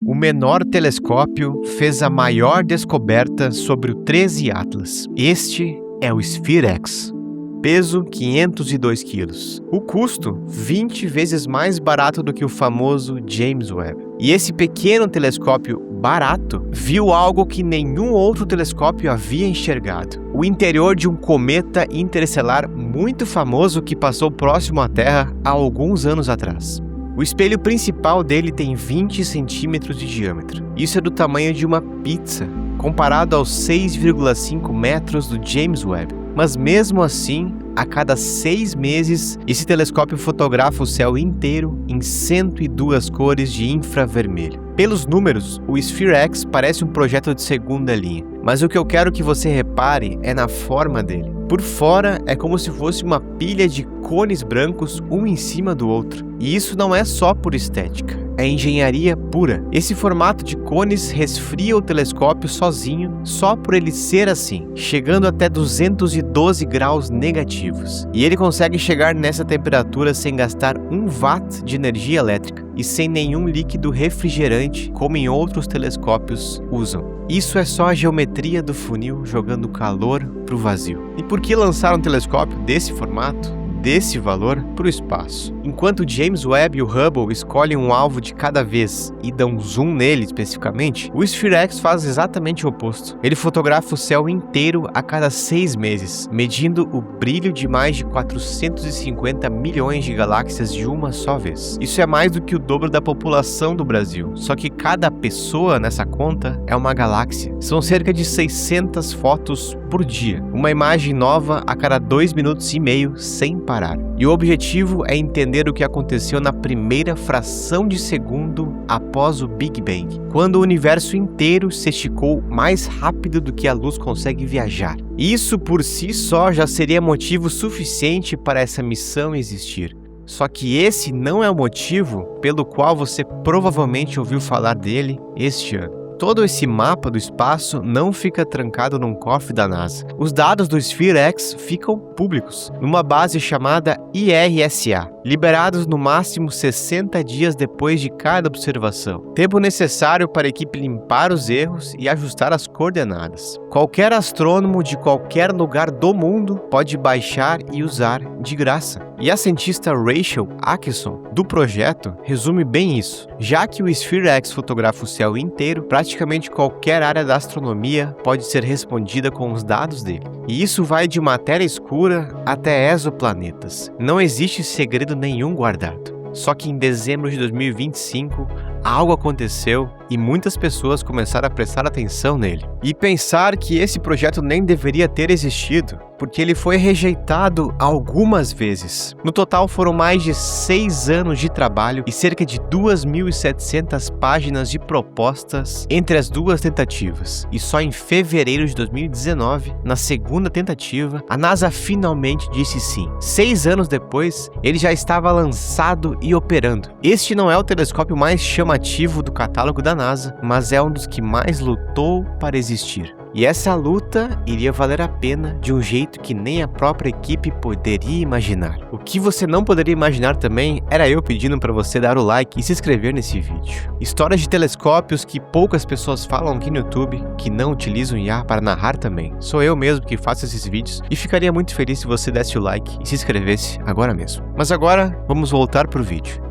o menor telescópio fez a maior descoberta sobre o 13 Atlas. Este é o Sphere-X. Peso 502 kg. O custo 20 vezes mais barato do que o famoso James Webb. E esse pequeno telescópio barato viu algo que nenhum outro telescópio havia enxergado: o interior de um cometa interestelar muito famoso que passou próximo à Terra há alguns anos atrás. O espelho principal dele tem 20 centímetros de diâmetro. Isso é do tamanho de uma pizza, comparado aos 6,5 metros do James Webb. Mas mesmo assim, a cada 6 meses, esse telescópio fotografa o céu inteiro em 102 cores de infravermelho. Pelos números, o Sphere-X parece um projeto de segunda linha, mas o que eu quero que você repare é na forma dele. Por fora, é como se fosse uma pilha de cones brancos um em cima do outro. E isso não é só por estética, é engenharia pura. Esse formato de cones resfria o telescópio sozinho, só por ele ser assim, chegando até 212 graus negativos. E ele consegue chegar nessa temperatura sem gastar 1 watt de energia elétrica e sem nenhum líquido refrigerante, como em outros telescópios usam. Isso é só a geometria do funil jogando calor para o vazio. E por que lançar um telescópio desse formato, desse valor, para o espaço? Enquanto o James Webb e o Hubble escolhem um alvo de cada vez e dão zoom nele especificamente, o Sphere-X faz exatamente o oposto. Ele fotografa o céu inteiro a cada 6 meses, medindo o brilho de mais de 450 milhões de galáxias de uma só vez. Isso é mais do que o dobro da população do Brasil, só que cada pessoa nessa conta é uma galáxia. São cerca de 600 fotos por dia, uma imagem nova a cada 2 minutos e meio sem parar. E o objetivo é entender o que aconteceu na primeira fração de segundo após o Big Bang, quando o universo inteiro se esticou mais rápido do que a luz consegue viajar. Isso por si só já seria motivo suficiente para essa missão existir. Só que esse não é o motivo pelo qual você provavelmente ouviu falar dele este ano. Todo esse mapa do espaço não fica trancado num cofre da NASA. Os dados do Sphere-X ficam públicos, numa base chamada IRSA, liberados no máximo 60 dias depois de cada observação. Tempo necessário para a equipe limpar os erros e ajustar as coordenadas. Qualquer astrônomo de qualquer lugar do mundo pode baixar e usar de graça. E a cientista Rachel Atkinson, do projeto, resume bem isso. Já que o Sphere-X fotografa o céu inteiro, praticamente qualquer área da astronomia pode ser respondida com os dados dele. E isso vai de matéria escura até exoplanetas. Não existe segredo nenhum guardado. Só que em dezembro de 2025, algo aconteceu e muitas pessoas começaram a prestar atenção nele. E pensar que esse projeto nem deveria ter existido, porque ele foi rejeitado algumas vezes. No total foram mais de 6 anos de trabalho e cerca de 2.700 páginas de propostas entre as duas tentativas. E só em fevereiro de 2019, na segunda tentativa, a NASA finalmente disse sim. 6 anos depois, ele já estava lançado e operando. Este não é o telescópio mais chamativo do catálogo da NASA, mas é um dos que mais lutou para existir. E essa luta iria valer a pena de um jeito que nem a própria equipe poderia imaginar. O que você não poderia imaginar também era eu pedindo para você dar o like e se inscrever nesse vídeo. Histórias de telescópios que poucas pessoas falam aqui no YouTube, que não utilizam IA para narrar também. Sou eu mesmo que faço esses vídeos e ficaria muito feliz se você desse o like e se inscrevesse agora mesmo. Mas agora, vamos voltar pro vídeo.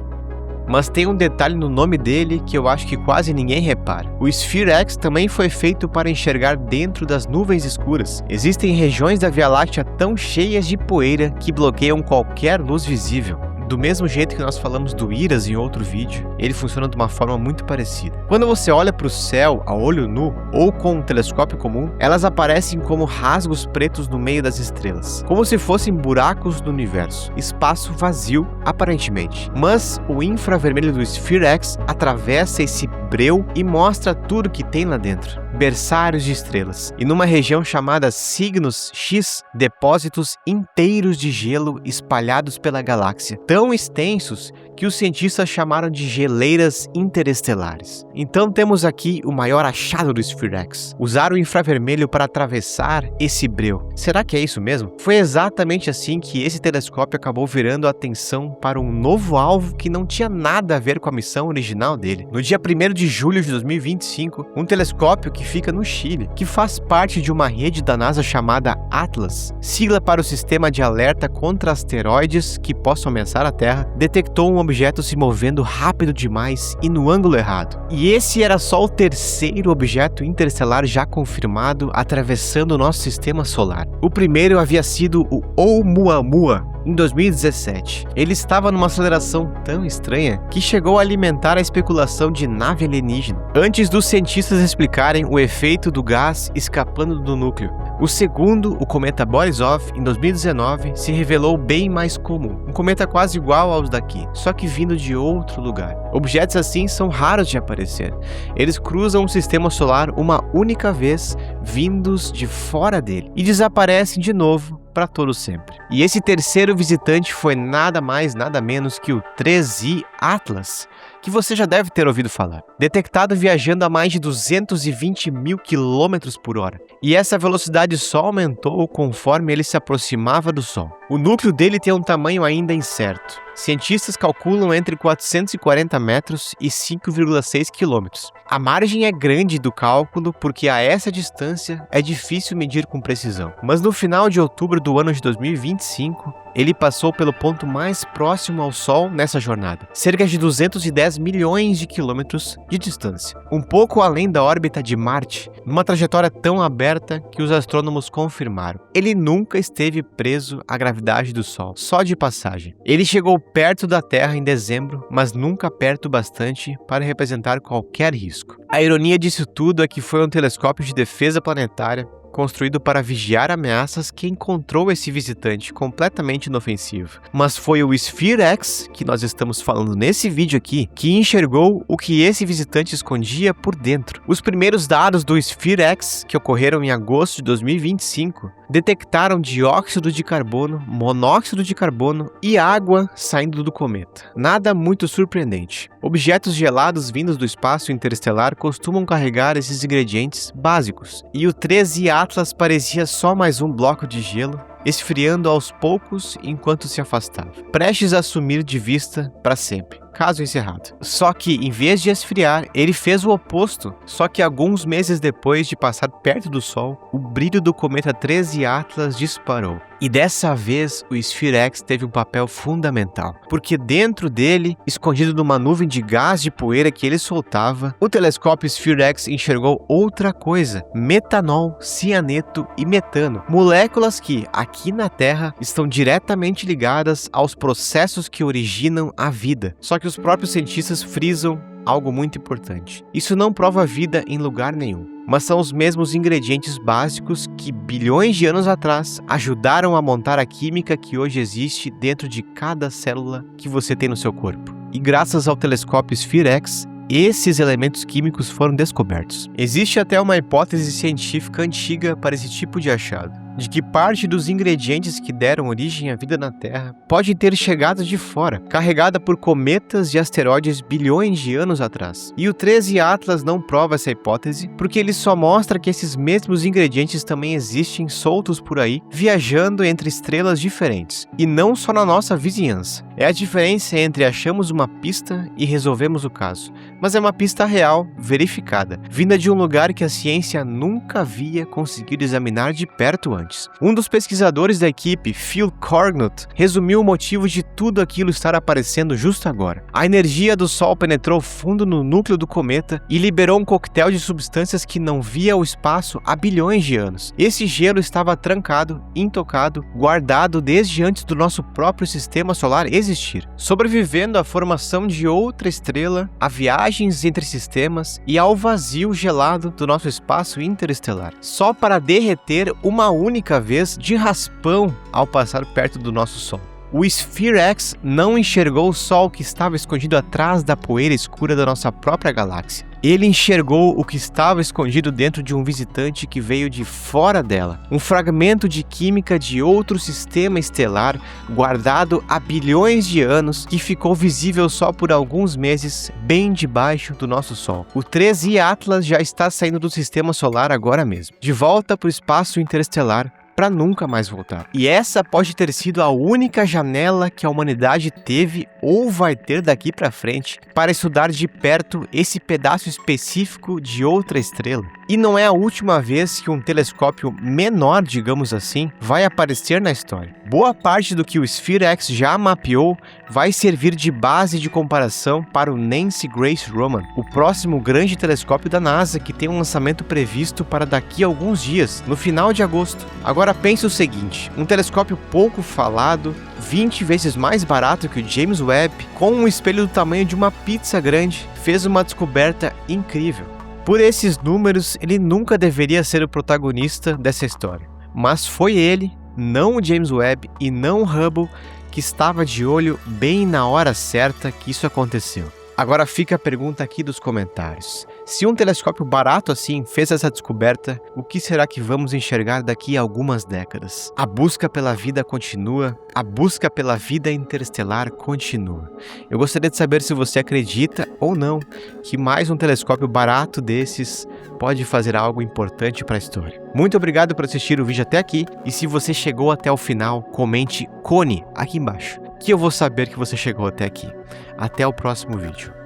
Mas tem um detalhe no nome dele que eu acho que quase ninguém repara. O Sphere-X também foi feito para enxergar dentro das nuvens escuras. Existem regiões da Via Láctea tão cheias de poeira que bloqueiam qualquer luz visível. Do mesmo jeito que nós falamos do IRAS em outro vídeo, ele funciona de uma forma muito parecida. Quando você olha para o céu a olho nu ou com um telescópio comum, elas aparecem como rasgos pretos no meio das estrelas, como se fossem buracos no universo, espaço vazio aparentemente. Mas o infravermelho do Sphere-X atravessa esse breu e mostra tudo que tem lá dentro. berçários de estrelas, e numa região chamada Signos X, depósitos inteiros de gelo espalhados pela galáxia, tão extensos que os cientistas chamaram de geleiras interestelares. Então temos aqui o maior achado do SPHERE-X. Usar o infravermelho para atravessar esse breu. Será que é isso mesmo? Foi exatamente assim que esse telescópio acabou virando a atenção para um novo alvo que não tinha nada a ver com a missão original dele. No dia 1º de julho de 2025, um telescópio que fica no Chile, que faz parte de uma rede da NASA chamada ATLAS, sigla para o Sistema de Alerta contra Asteroides que possam ameaçar a Terra, detectou um objeto se movendo rápido demais e no ângulo errado. E esse era só o terceiro objeto interestelar já confirmado atravessando o nosso sistema solar. O primeiro havia sido o Oumuamua, em 2017. Ele estava numa aceleração tão estranha que chegou a alimentar a especulação de nave alienígena, antes dos cientistas explicarem o efeito do gás escapando do núcleo. O segundo, o cometa Borisov, em 2019, se revelou bem mais comum. Um cometa quase igual aos daqui, só que vindo de outro lugar. Objetos assim são raros de aparecer. Eles cruzam o sistema solar uma única vez, vindos de fora dele, e desaparecem de novo para todo sempre. E esse terceiro visitante foi nada mais, nada menos que o 3I Atlas, que você já deve ter ouvido falar. Detectado viajando a mais de 220 mil km por hora. E essa velocidade só aumentou conforme ele se aproximava do Sol. O núcleo dele tem um tamanho ainda incerto. Cientistas calculam entre 440 metros e 5,6 quilômetros. A margem é grande do cálculo porque a essa distância é difícil medir com precisão. Mas no final de outubro do ano de 2025, ele passou pelo ponto mais próximo ao Sol nessa jornada, cerca de 210 milhões de quilômetros de distância, um pouco além da órbita de Marte, numa trajetória tão aberta que os astrônomos confirmaram. Ele nunca esteve preso à gravidade do Sol, só de passagem. Ele chegou perto da Terra em dezembro, mas nunca perto bastante para representar qualquer risco. A ironia disso tudo é que foi um telescópio de defesa planetária construído para vigiar ameaças que encontrou esse visitante completamente inofensivo. Mas foi o SPHERE-X, que nós estamos falando nesse vídeo aqui, que enxergou o que esse visitante escondia por dentro. Os primeiros dados do SPHERE-X, que ocorreram em agosto de 2025, detectaram dióxido de carbono, monóxido de carbono e água saindo do cometa. Nada muito surpreendente. Objetos gelados vindos do espaço interestelar costumam carregar esses ingredientes básicos, e o 3I Atlas parecia só mais um bloco de gelo, esfriando aos poucos enquanto se afastava, prestes a sumir de vista para sempre. Caso encerrado. Só que, em vez de esfriar, ele fez o oposto. Só que alguns meses depois de passar perto do Sol, o brilho do cometa 3I Atlas disparou. E dessa vez, o SPHERE-X teve um papel fundamental, porque dentro dele, escondido numa nuvem de gás de poeira que ele soltava, o telescópio SPHERE-X enxergou outra coisa: metanol, cianeto e metano, moléculas que, aqui na Terra, estão diretamente ligadas aos processos que originam a vida. Só que os próprios cientistas frisam algo muito importante: isso não prova vida em lugar nenhum, mas são os mesmos ingredientes básicos que bilhões de anos atrás ajudaram a montar a química que hoje existe dentro de cada célula que você tem no seu corpo. E graças ao telescópio SPHERE-X, esses elementos químicos foram descobertos. Existe até uma hipótese científica antiga para esse tipo de achado, de que parte dos ingredientes que deram origem à vida na Terra pode ter chegado de fora, carregada por cometas e asteroides bilhões de anos atrás. E o 3I Atlas não prova essa hipótese, porque ele só mostra que esses mesmos ingredientes também existem soltos por aí, viajando entre estrelas diferentes, e não só na nossa vizinhança. É a diferença entre achamos uma pista e resolvemos o caso, mas é uma pista real, verificada, vinda de um lugar que a ciência nunca havia conseguido examinar de perto antes. Um dos pesquisadores da equipe, Phil Cornutt, resumiu o motivo de tudo aquilo estar aparecendo justo agora. A energia do Sol penetrou fundo no núcleo do cometa e liberou um coquetel de substâncias que não via o espaço há bilhões de anos. Esse gelo estava trancado, intocado, guardado desde antes do nosso próprio sistema solar existir, sobrevivendo à formação de outra estrela, a viagens entre sistemas e ao vazio gelado do nosso espaço interestelar, só para derreter uma única vez de raspão ao passar perto do nosso Sol. O SPHERE-X não enxergou o Sol que estava escondido atrás da poeira escura da nossa própria galáxia. Ele enxergou o que estava escondido dentro de um visitante que veio de fora dela. Um fragmento de química de outro sistema estelar guardado há bilhões de anos que ficou visível só por alguns meses bem debaixo do nosso Sol. O 3I Atlas já está saindo do sistema solar agora mesmo, de volta para o espaço interestelar, para nunca mais voltar. E essa pode ter sido a única janela que a humanidade teve ou vai ter daqui para frente para estudar de perto esse pedaço específico de outra estrela. E não é a última vez que um telescópio menor, digamos assim, vai aparecer na história. Boa parte do que o SphereX já mapeou vai servir de base de comparação para o Nancy Grace Roman, o próximo grande telescópio da NASA, que tem um lançamento previsto para daqui a alguns dias, no final de agosto. Agora pense o seguinte, um telescópio pouco falado, 20 vezes mais barato que o James Webb, com um espelho do tamanho de uma pizza grande, fez uma descoberta incrível. Por esses números, ele nunca deveria ser o protagonista dessa história. Mas foi ele, não o James Webb e não o Hubble, que estava de olho bem na hora certa que isso aconteceu. Agora fica a pergunta aqui dos comentários. Se um telescópio barato assim fez essa descoberta, o que será que vamos enxergar daqui a algumas décadas? A busca pela vida continua, a busca pela vida interestelar continua. Eu gostaria de saber se você acredita ou não que mais um telescópio barato desses pode fazer algo importante para a história. Muito obrigado por assistir o vídeo até aqui e se você chegou até o final, comente Cone aqui embaixo, que eu vou saber que você chegou até aqui. Até o próximo vídeo.